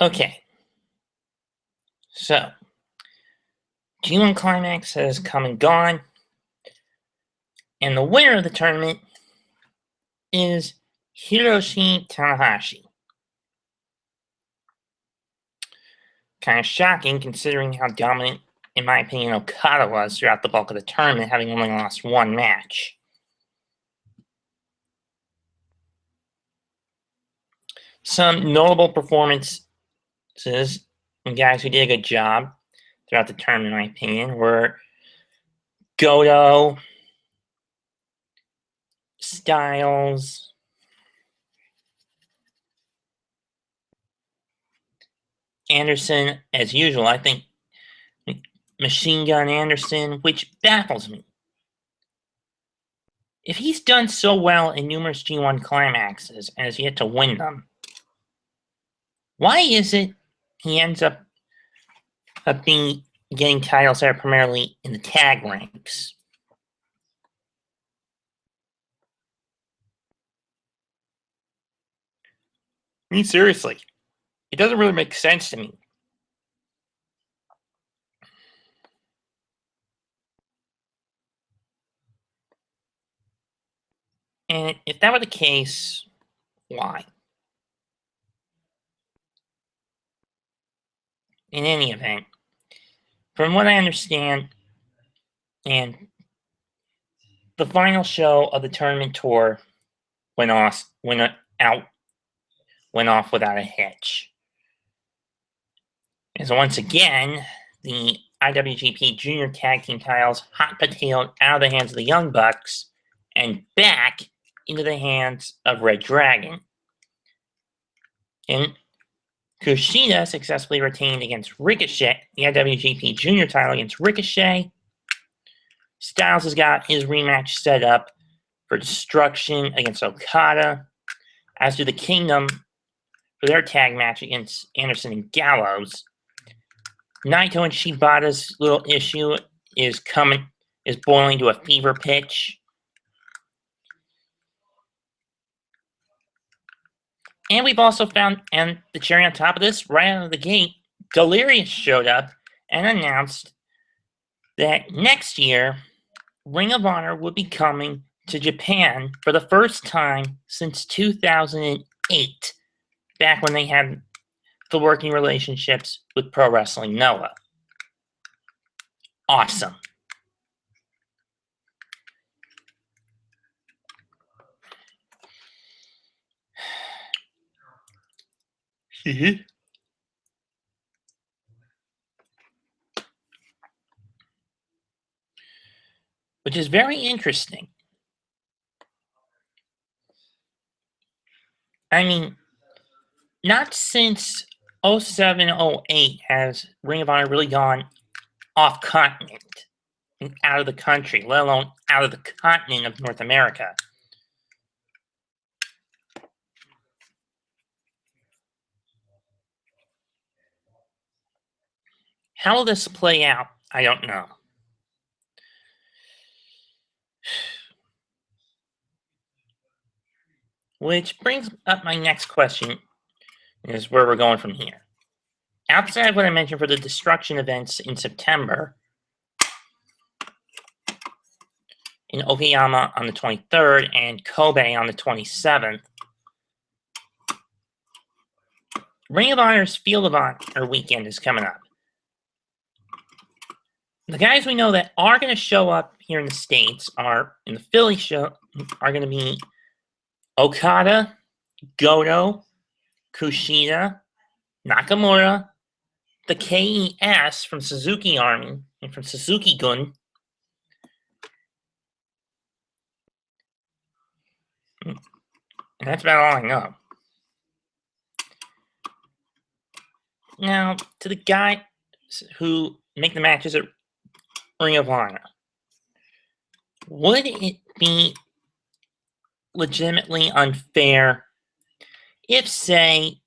Okay. So, G1 Climax has come and gone. And the winner of the tournament is Hiroshi Tanahashi. Kind of shocking considering how dominant, in my opinion, Okada was throughout the bulk of the tournament, having only lost one match. Some notable performances and guys who did a good job throughout the tournament, in my opinion, were Goto, Styles, Anderson, as usual. I think Machine Gun Anderson, which baffles me. If he's done so well in numerous G1 climaxes and has yet to win them, why is it he ends up getting titles that are primarily in the tag ranks? I mean, seriously, it doesn't really make sense to me. And if that were the case, why? In any event, from what I understand, and the final show of the tournament tour went off without a hitch. And so once again, the IWGP Junior Tag Team titles hot potatoed out of the hands of the Young Bucks and back into the hands of Red Dragon. And Kushida successfully retained against Ricochet, the IWGP Junior title against Ricochet. Styles has got his rematch set up for Destruction against Okada, as do the Kingdom for their tag match against Anderson and Gallows. Naito and Shibata's little issue is boiling to a fever pitch. And we've also found, and the cherry on top of this, right out of the gate, Delirious showed up and announced that next year, Ring of Honor would be coming to Japan for the first time since 2008, back when they had the working relationships with Pro Wrestling Noah. Awesome. Which is very interesting. I mean, not since 07-08 has Ring of Honor really gone off continent and out of the country, let alone out of the continent of North America. How will this play out? I don't know. Which brings up my next question, is where we're going from here. Outside of what I mentioned for the Destruction events in September, in Okayama on the 23rd and Kobe on the 27th, Ring of Honor's Field of Honor weekend is coming up. The guys we know that are going to show up here in the States in the Philly show are going to be Okada, Goto, Kushida, Nakamura, the KES from Suzuki Army and from Suzuki Gun, and that's about all I know. Now, to the guys who make the matches at Ring of Honor, would it be legitimately unfair if, say,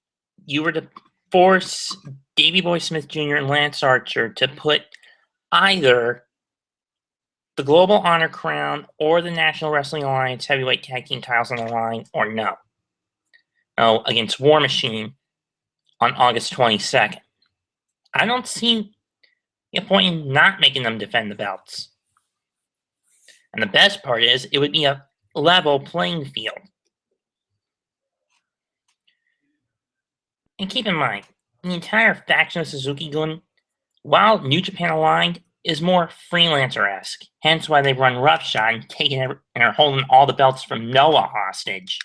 you were to force Davey Boy Smith Jr. and Lance Archer to put either the Global Honor Crown or the National Wrestling Alliance Heavyweight Tag Team titles on the line, or no? Oh, against War Machine on August 22nd. I don't see a point in not making them defend the belts. And the best part is, it would be a level playing field. And keep in mind, the entire faction of Suzuki-gun, while New Japan aligned, is more freelancer-esque. Hence why they run roughshod and are holding all the belts from Noah hostage.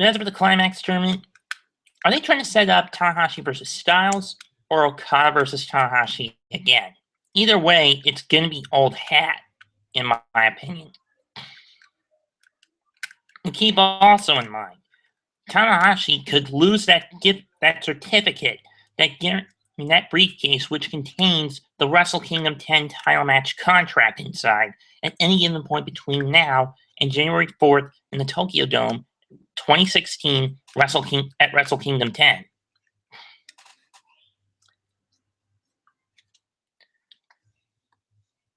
As for the Climax tournament, are they trying to set up Tanahashi versus Styles or Okada versus Tanahashi again? Either way, it's going to be old hat, in my opinion. And keep also in mind, Tanahashi could lose that certificate, that briefcase, which contains the Wrestle Kingdom 10 title match contract inside, at any given point between now and January 4th in the Tokyo Dome, 2016 Wrestle Kingdom 10.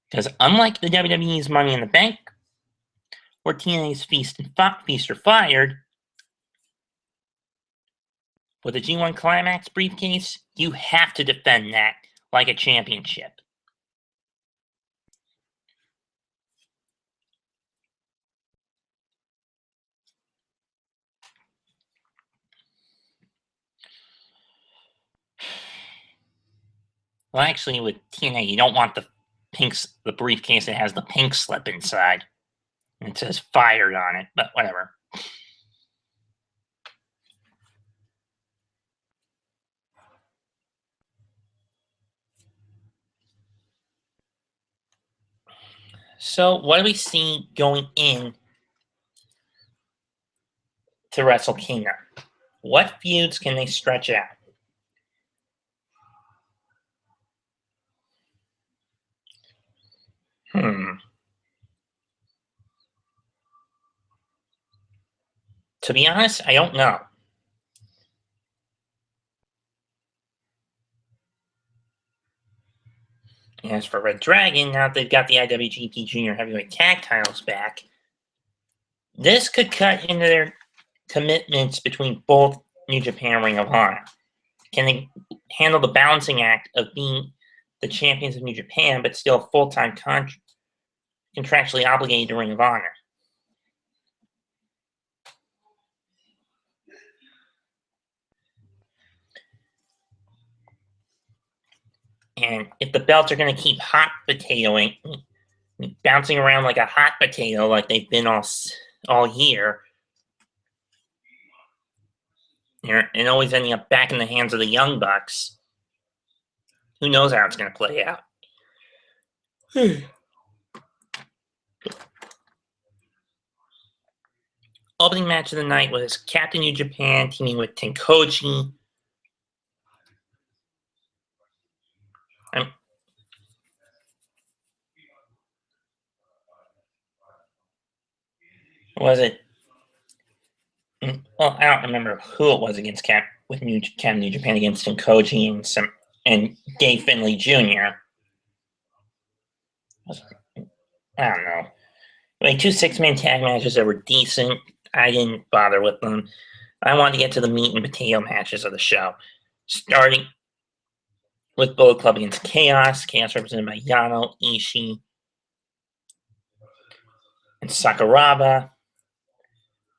Because unlike the WWE's Money in the Bank, or TNA's Feast or Fired, with a G1 Climax briefcase, you have to defend that like a championship. Well, actually, with TNA, you don't want the briefcase that has the pink slip inside. And it says Fired on it, but whatever. So, what do we see going in to Wrestle Kingdom? What feuds can they stretch out? To be honest, I don't know. As for Red Dragon, now that they've got the IWGP Junior Heavyweight Tag Titles back, this could cut into their commitments between both New Japan and Ring of Honor. Can they handle the balancing act of being the champions of New Japan, but still full-time contractually obligated to Ring of Honor? And if the belts are going to keep bouncing around like a hot potato like they've been all year, and always ending up back in the hands of the Young Bucks, who knows how it's going to play out. Opening match of the night was Captain New Japan teaming with Tenkoji. Was it? Well, I don't remember who it was against Captain New Japan against Tenkoji and Dave Finlay Jr. I don't know. Like 2 6-man tag matches that were decent. I didn't bother with them. I wanted to get to the meat and potato matches of the show, starting with Bullet Club against Chaos. Chaos represented by Yano, Ishii, and Sakuraba.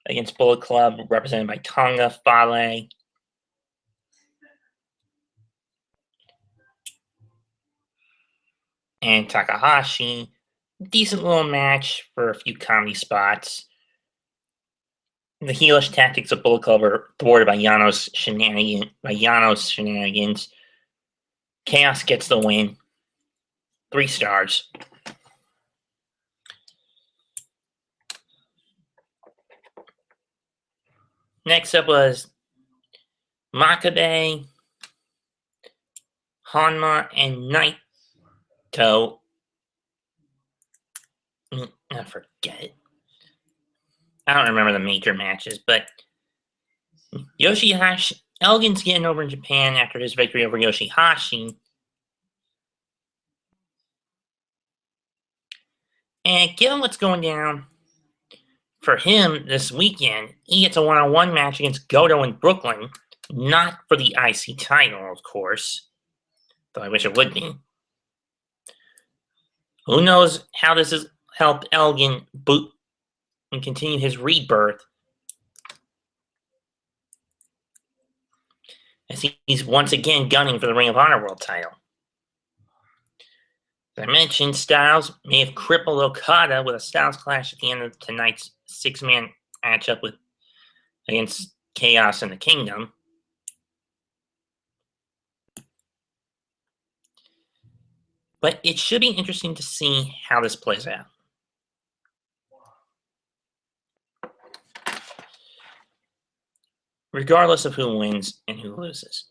Against Bullet Club, represented by Tonga, Fale, and Takahashi. Decent little match for a few comedy spots. The heelish tactics of Bullet Club are thwarted by Yano's shenanigans. Chaos gets the win. 3 stars. Next up was Makabe, Hanma, and Naito. I forget it. I don't remember the major matches, but Elgin's getting over in Japan after his victory over Yoshihashi. And given what's going down for him this weekend, he gets a one-on-one match against Goto in Brooklyn, not for the IC title, of course, though I wish it would be. Who knows how this has helped Elgin boot and continue his rebirth, as he's once again gunning for the Ring of Honor World title. As I mentioned, Styles may have crippled Okada with a Styles Clash at the end of tonight's six-man matchup against Chaos and the Kingdom. But it should be interesting to see how this plays out. Regardless of who wins and who loses.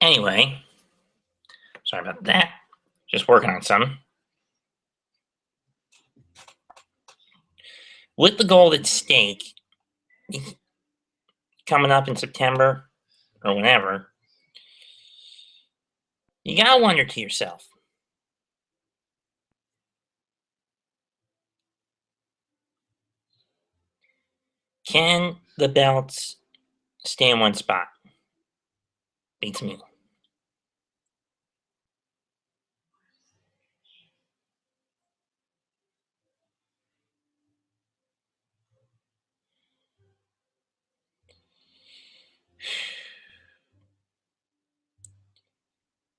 Anyway, sorry about that. Just working on something. With the goal at stake coming up in September or whenever, you gotta wonder to yourself, can the belts stay in one spot? Beats me.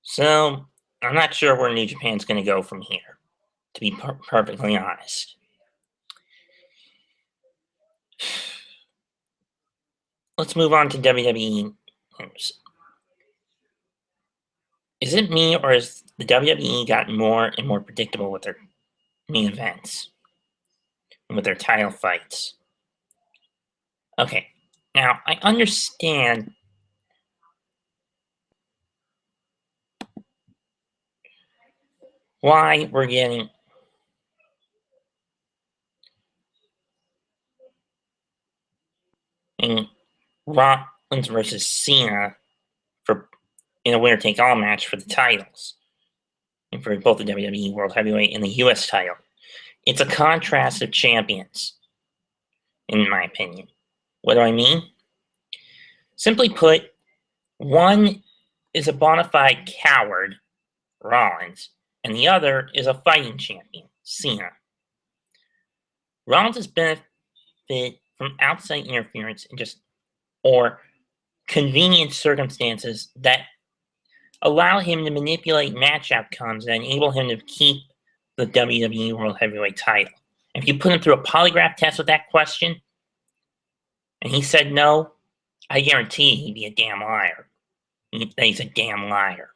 So, I'm not sure where New Japan's going to go from here, to be perfectly honest. Let's move on to WWE news. Is it me, or has the WWE gotten more and more predictable with their main events and with their title fights? Okay, now I understand why we're getting Rollins versus Cena in a winner-take-all match for the titles, and for both the WWE World Heavyweight and the US title. It's a contrast of champions, in my opinion. What do I mean? Simply put, one is a bona fide coward, Rollins, and the other is a fighting champion, Cena. Rollins has benefited from outside interference or convenient circumstances that allow him to manipulate match outcomes and enable him to keep the WWE World Heavyweight title. If you put him through a polygraph test with that question, and he said no, I guarantee he'd be a damn liar. He's a damn liar.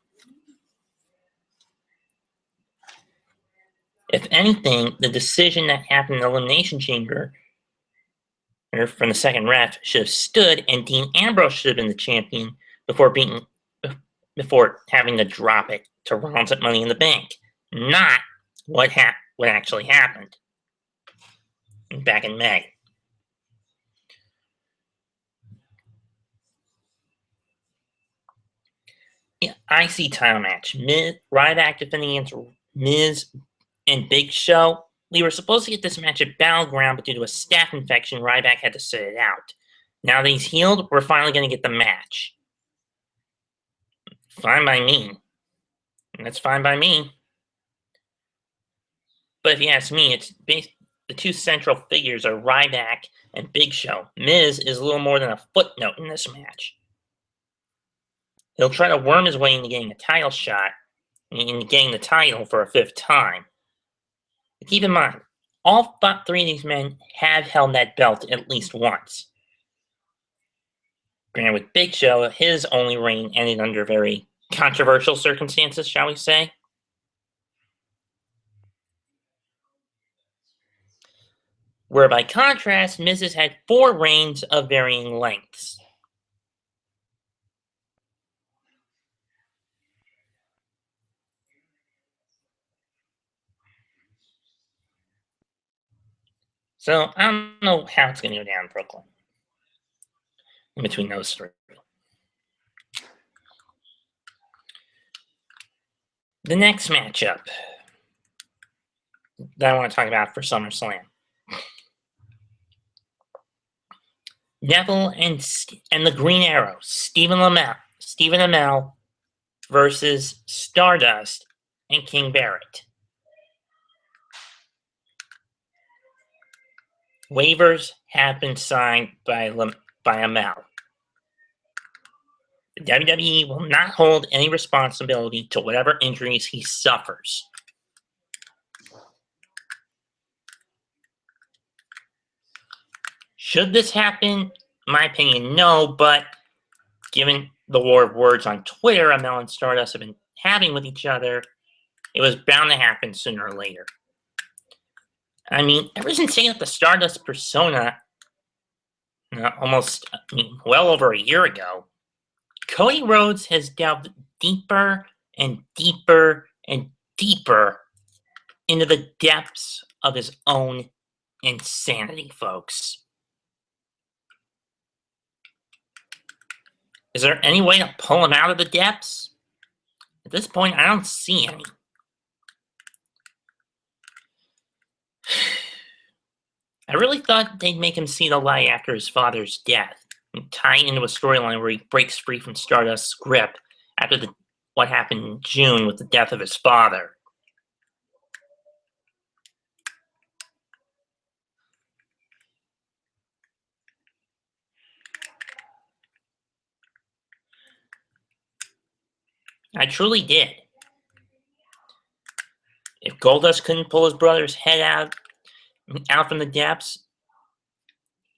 If anything, the decision that happened in the Elimination Chamber from the second ref should have stood, and Dean Ambrose should have been the champion before having to drop it to Rollins at Money in the Bank. Not what actually happened back in May. Yeah, IC title match. Ryback defending against Miz and Big Show. We were supposed to get this match at Battleground, but due to a staph infection, Ryback had to sit it out. Now that he's healed, we're finally going to get the match. Fine by me. That's fine by me. But if you ask me, the two central figures are Ryback and Big Show. Miz is a little more than a footnote in this match. He'll try to worm his way into getting a title shot and getting the title for a fifth time. But keep in mind, all three of these men have held that belt at least once. Granted, with Big Show, his only reign ended under very controversial circumstances, shall we say. Where by contrast, Miz has had 4 reigns of varying lengths. So, I don't know how it's going to go down in Brooklyn. In between those three. The next matchup that I want to talk about for SummerSlam. Neville and the Green Arrow, Stephen Amell versus Stardust and King Barrett. Waivers have been signed by Amell. The WWE will not hold any responsibility to whatever injuries he suffers. Should this happen? In my opinion, no, but given the war of words on Twitter Amell and Stardust have been having with each other, it was bound to happen sooner or later. I mean, ever since setting up the Stardust persona, well over a year ago, Cody Rhodes has delved deeper and deeper and deeper into the depths of his own insanity, folks. Is there any way to pull him out of the depths? At this point, I don't see any. I really thought they'd make him see the light after his father's death, and tie into a storyline where he breaks free from Stardust's grip after what happened in June with the death of his father. I truly did. If Goldust couldn't pull his brother's head out from the depths,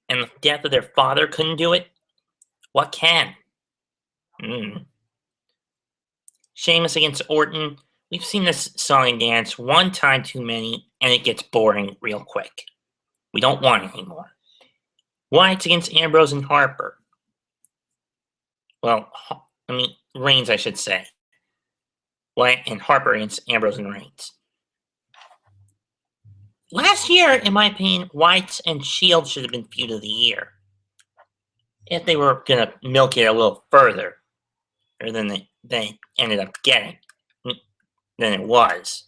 and the death of their father couldn't do it, what can? Sheamus against Orton. We've seen this song and dance one time too many, and it gets boring real quick. We don't want it anymore. Wyatt's against Ambrose and Harper. Well, Reigns, I should say. Wyatt and Harper against Ambrose and Reigns. Last year, in my opinion, Wyatt and Shield should have been feud of the year. If they were going to milk it a little further than they ended up getting than it was.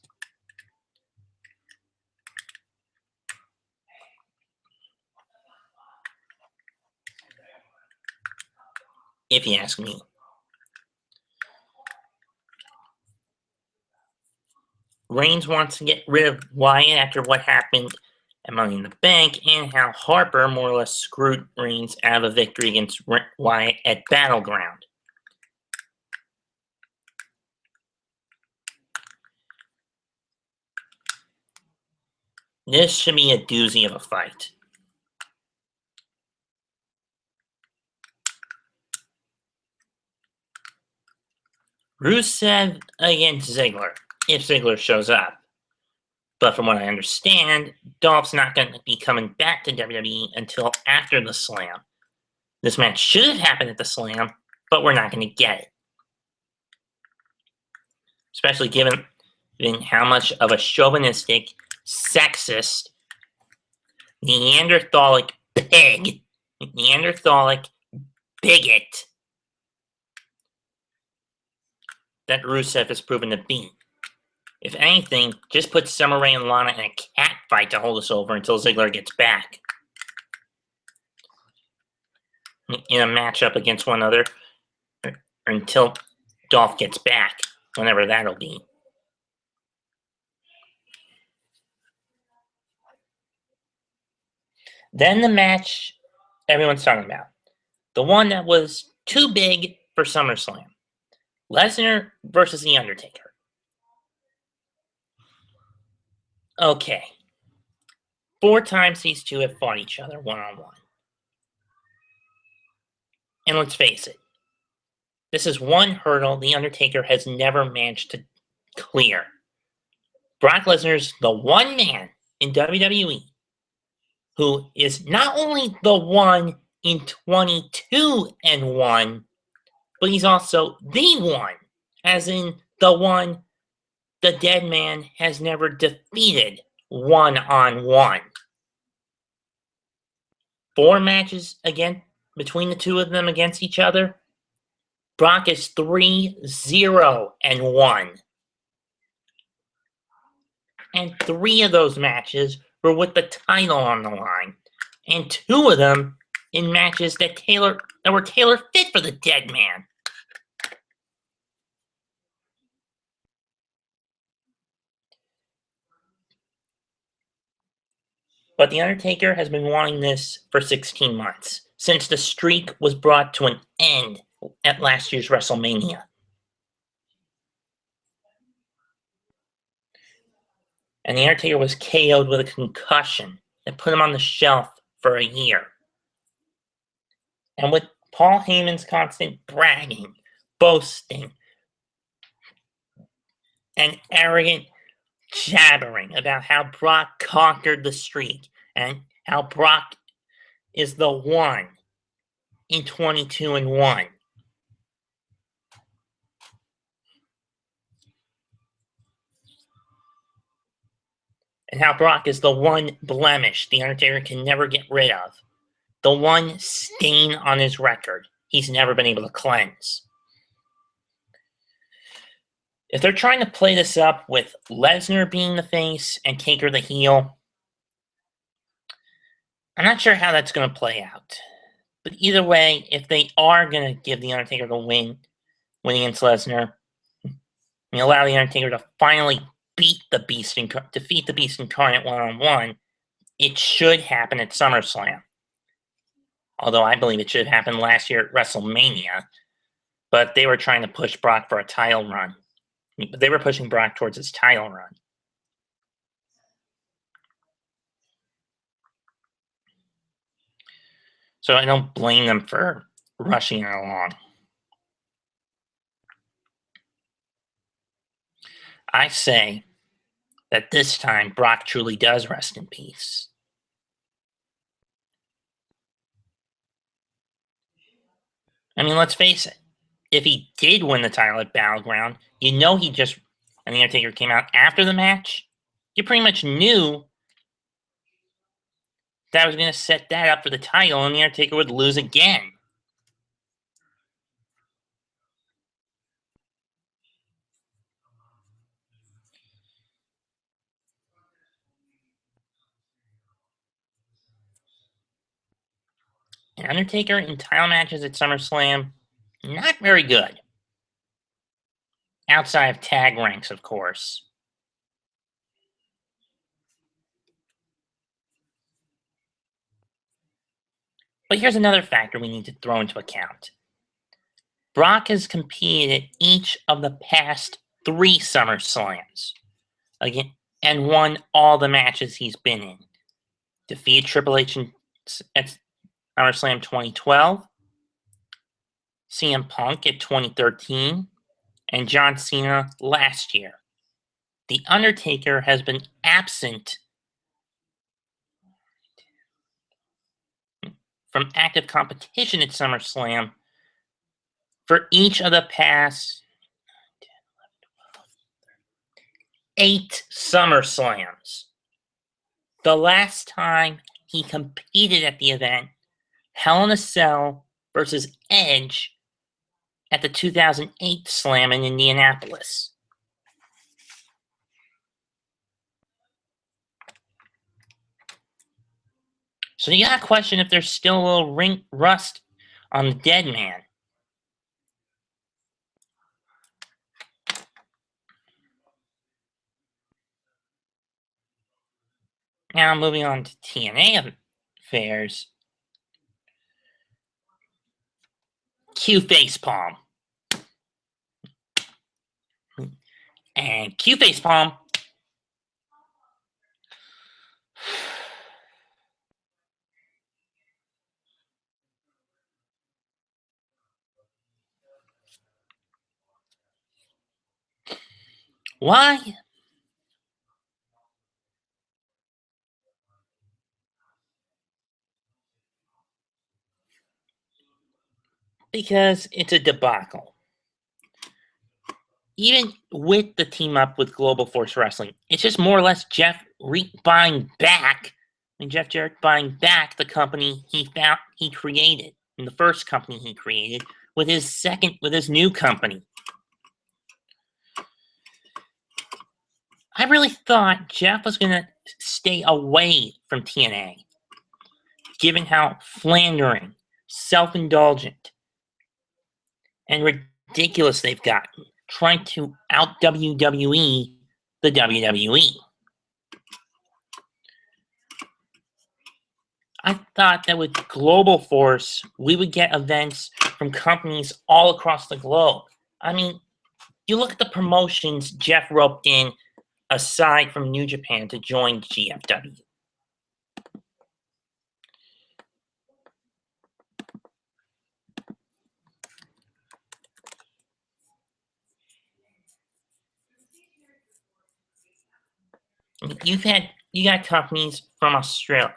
If you ask me. Reigns wants to get rid of Wyatt after what happened at Money in the Bank, and how Harper more or less screwed Reigns out of a victory against Wyatt at Battleground. This should be a doozy of a fight. Rusev against Ziggler, if Ziggler shows up. But from what I understand, Dolph's not going to be coming back to WWE until after the Slam. This match should have happened at the Slam, but we're not going to get it. Especially given how much of a chauvinistic, sexist, Neanderthalic pig, Neanderthalic bigot that Rusev has proven to be. If anything, just put Summer Rae and Lana in a cat fight to hold us over until Ziggler gets back. In a matchup against one another, or until Dolph gets back. whenever that'll be. Then the match everyone's talking about. The one that was too big for SummerSlam. Lesnar versus The Undertaker. Okay. 4 times these two have fought each other one-on-one. And let's face it, this is one hurdle The Undertaker has never managed to clear. Brock Lesnar's the one man in WWE who is not only the one in 22-1, but he's also the one, as in the one the dead man has never defeated one-on-one. 4 matches again between the two of them against each other. Brock is 3-0-1. And 3 of those matches were with the title on the line. And 2 of them in matches that were tailor-fit for the dead man. But The Undertaker has been wanting this for 16 months, since the streak was brought to an end at last year's WrestleMania. And The Undertaker was KO'd with a concussion that put him on the shelf for a year. And with Paul Heyman's constant bragging, boasting, and arrogant jabbering about how Brock conquered the streak and how Brock is the one in 22-1. And how Brock is the one blemish The Undertaker can never get rid of. The one stain on his record he's never been able to cleanse. If they're trying to play this up with Lesnar being the face and Taker the heel, I'm not sure how that's going to play out. But either way, if they are going to give The Undertaker the win against Lesnar, and allow The Undertaker to finally defeat the Beast Incarnate one-on-one, it should happen at SummerSlam. Although I believe it should have happened last year at WrestleMania. But they were trying to push Brock for a title run. They were pushing Brock towards his title run. So I don't blame them for rushing it along. I say that this time Brock truly does rest in peace. I mean, let's face it. If he did win the title at Battleground, and The Undertaker came out after the match, you pretty much knew that was going to set that up for the title, and The Undertaker would lose again. And Undertaker in title matches at SummerSlam, not very good. Outside of tag ranks, of course. But here's another factor we need to throw into account. Brock has competed at each of the past 3 SummerSlams again, and won all the matches he's been in. Defeated Triple H at SummerSlam 2012, CM Punk at 2013, and John Cena last year. The Undertaker has been absent from active competition at SummerSlam for each of the past 8 SummerSlams. The last time he competed at the event, Hell in a Cell versus Edge at the 2008 Slam in Indianapolis. So you gotta question if there's still a little rust on the dead man. Now moving on to TNA affairs. Q facepalm. And Q facepalm. Why? Because it's a debacle. Even with the team up with Global Force Wrestling, it's just more or less Jeff buying back, and Jeff Jarrett buying back the company he created, and the first company he created with his new company. I really thought Jeff was gonna stay away from TNA, given how philandering, self-indulgent, and ridiculous they've gotten, trying to out WWE the WWE. I thought that with Global Force, we would get events from companies all across the globe. I mean, you look at the promotions Jeff roped in aside from New Japan to join GFW. You got companies from Australia.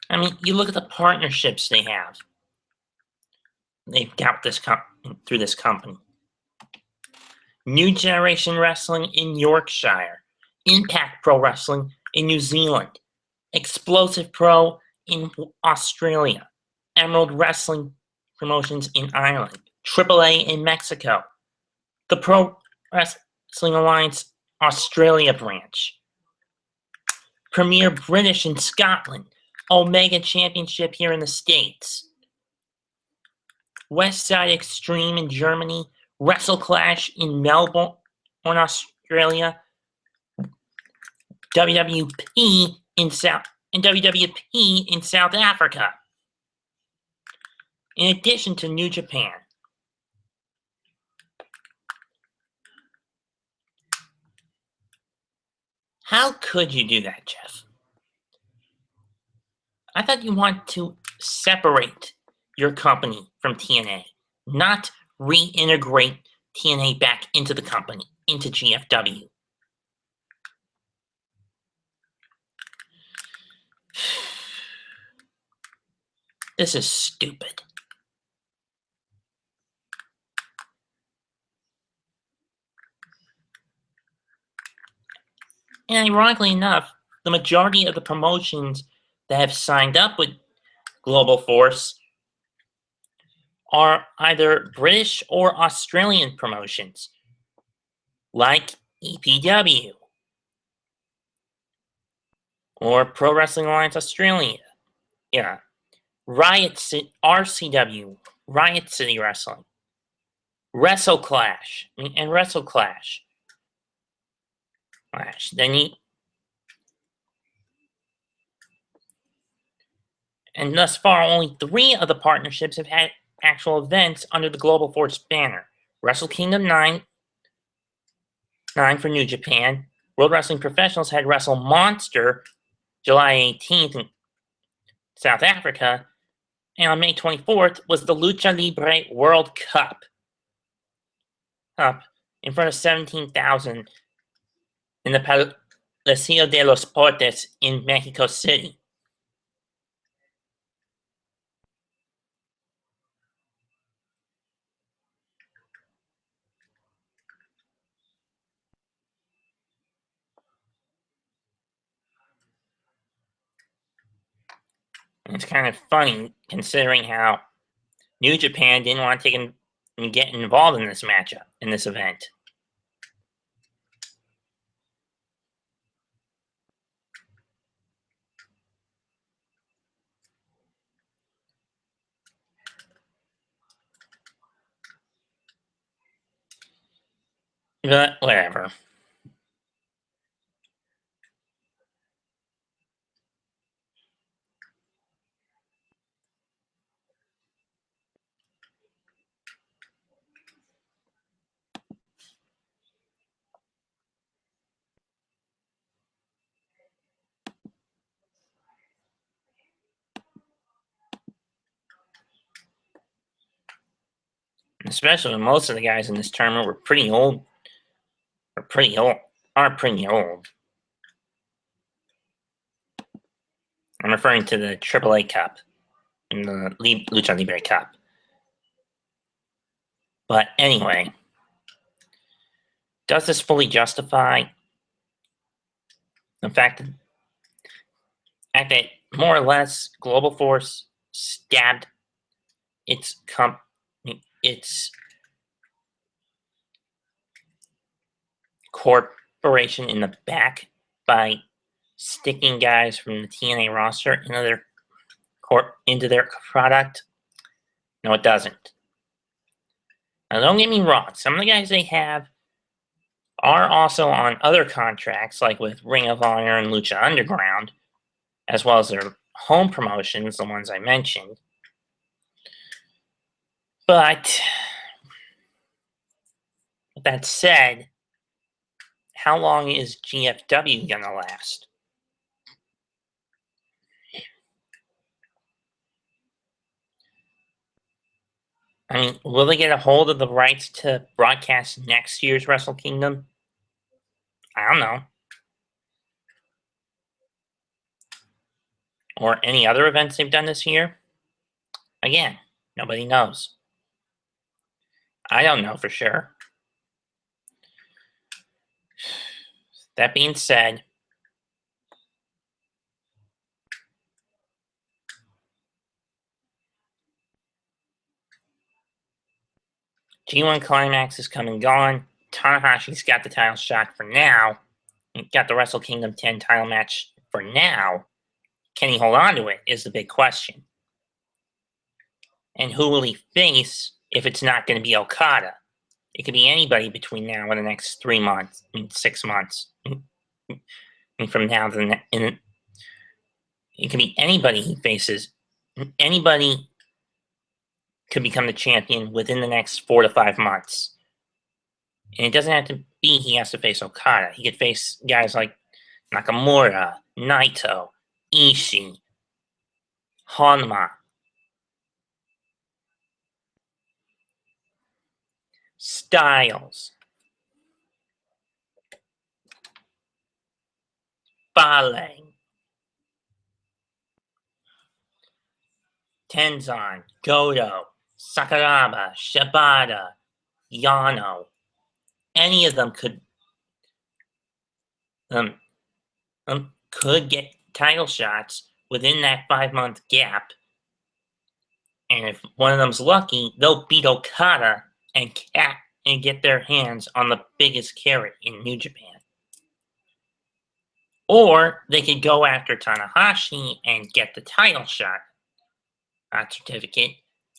I mean, you look at the partnerships they have. They've got through this company. New Generation Wrestling in Yorkshire, Impact Pro Wrestling in New Zealand, Explosive Pro in Australia, Emerald Wrestling Promotions in Ireland, AAA in Mexico, the Pro Wrestling Alliance Australia branch, Premier British in Scotland, Omega Championship here in the States, West Side Extreme in Germany, Wrestle Clash in Melbourne, Australia, WWP in South Africa. In addition to New Japan. How could you do that, Jeff? I thought you wanted to separate your company from TNA, not reintegrate TNA back into the company, into GFW. This is stupid. And ironically enough, the majority of the promotions that have signed up with Global Force are either British or Australian promotions, like EPW or Pro Wrestling Alliance Australia. Yeah. RCW, Riot City Wrestling, Wrestle Clash, and Wrestle Clash. And thus far, only 3 of the partnerships have had actual events under the Global Force banner. Wrestle Kingdom 9 for New Japan. World Wrestling Professionals had Wrestle Monster July 18th in South Africa. And on May 24th was the Lucha Libre World Cup. In front of 17,000 in the Palacio de los Portes in Mexico City. And it's kind of funny considering how New Japan didn't want to take and get involved in this matchup, in this event. But whatever. Especially when most of the guys in this tournament were pretty old. Are pretty old. I'm referring to the AAA Cup and the Lucha Libre Cup. But anyway, does this fully justify the fact that more or less Global Force stabbed its corporation in the back by sticking guys from the TNA roster into their product? No, it doesn't. Now, don't get me wrong. Some of the guys they have are also on other contracts, like with Ring of Honor and Lucha Underground, as well as their home promotions, the ones I mentioned. But with that said, how long is GFW going to last? I mean, will they get a hold of the rights to broadcast next year's Wrestle Kingdom? I don't know. Or any other events they've done this year? Again, nobody knows. I don't know for sure. That being said, G1 Climax is come and gone. Tanahashi's got the title shot for now. Got the Wrestle Kingdom 10 title match for now. Can he hold on to it is the big question. And who will he face if it's not going to be Okada? It could be anybody between now and the next 3 months, 6 months. And from now to it could be anybody he faces. Anybody could become the champion within the next 4 to 5 months. And it doesn't have to be he has to face Okada. He could face guys like Nakamura, Naito, Ishii, Honma, Styles, Fale, Tenzan, Goto, Sakuraba, Shibata, Yano. Any of them could get title shots within that 5-month gap. And if one of them's lucky, they'll beat Okada and get their hands on the biggest carrot in New Japan. Or they could go after Tanahashi and get the title shot certificate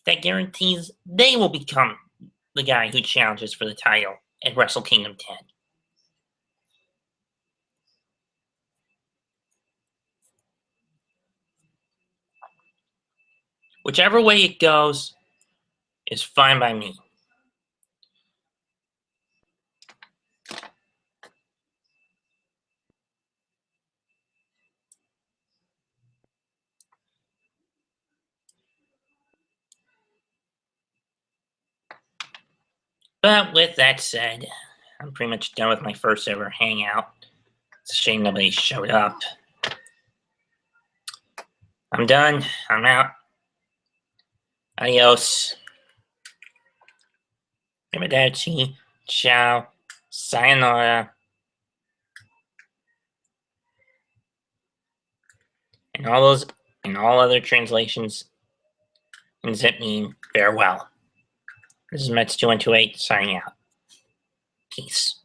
that guarantees they will become the guy who challenges for the title at Wrestle Kingdom 10. Whichever way it goes is fine by me. But with that said, I'm pretty much done with my first ever hangout. It's a shame nobody showed up. I'm done. I'm out. Adios. Arrivederci. Ciao. Sayonara. And In all other translations, does it mean farewell? This is Mets 2128 signing out. Peace.